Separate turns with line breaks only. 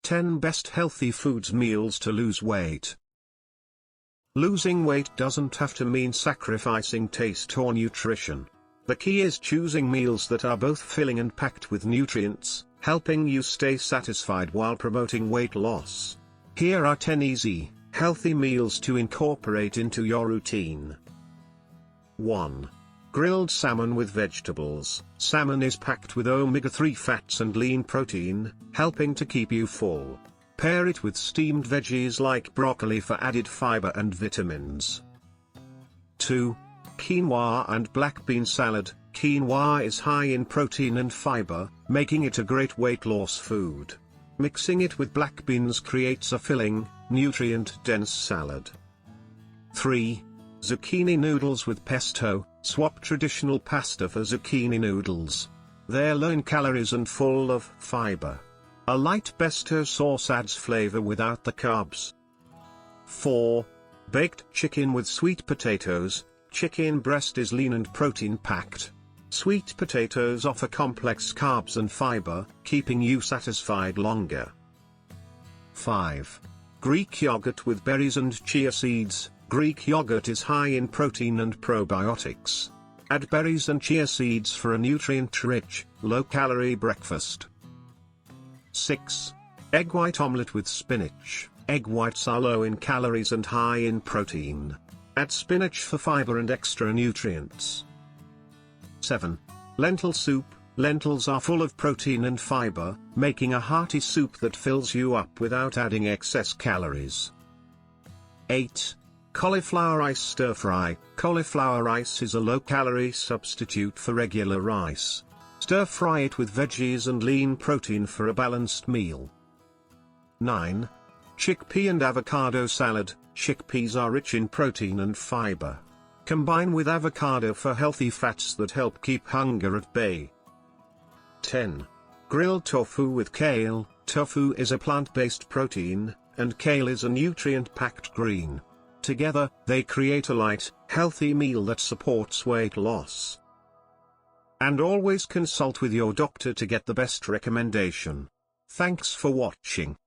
10 Best Healthy Foods Meals to Lose Weight. Losing weight doesn't have to mean sacrificing taste or nutrition. The key is choosing meals that are both filling and packed with nutrients, helping you stay satisfied while promoting weight loss. Here are 10 easy, healthy meals to incorporate into your routine. 1. Grilled salmon with vegetables. Salmon is packed with omega-3 fats and lean protein, helping to keep you full. Pair it with steamed veggies like broccoli for added fiber and vitamins. 2. Quinoa and black bean salad. Quinoa is high in protein and fiber, making it a great weight loss food. Mixing it with black beans creates a filling, nutrient-dense salad. 3. Zucchini noodles with pesto. Swap traditional pasta for zucchini noodles. They're low in calories and full of fiber. A light pesto sauce adds flavor without the carbs. 4. Baked chicken with sweet potatoes. Chicken breast is lean and protein-packed. Sweet potatoes offer complex carbs and fiber, keeping you satisfied longer. 5. Greek yogurt with berries and chia seeds. Greek yogurt is high in protein and probiotics. Add berries and chia seeds for a nutrient-rich, low-calorie breakfast. 6. Egg white omelette with spinach. Egg whites are low in calories and high in protein. Add spinach for fiber and extra nutrients. 7. Lentil soup. Lentils are full of protein and fiber, making a hearty soup that fills you up without adding excess calories. 8. Cauliflower rice stir-fry. Cauliflower rice is a low-calorie substitute for regular rice. Stir-fry it with veggies and lean protein for a balanced meal. 9. Chickpea and avocado salad. Chickpeas are rich in protein and fiber. Combine with avocado for healthy fats that help keep hunger at bay. 10. Grilled tofu with kale. Tofu is a plant-based protein, and kale is a nutrient-packed green. Together, they create a light, healthy meal that supports weight loss. And always consult with your doctor to get the best recommendation. Thanks for watching.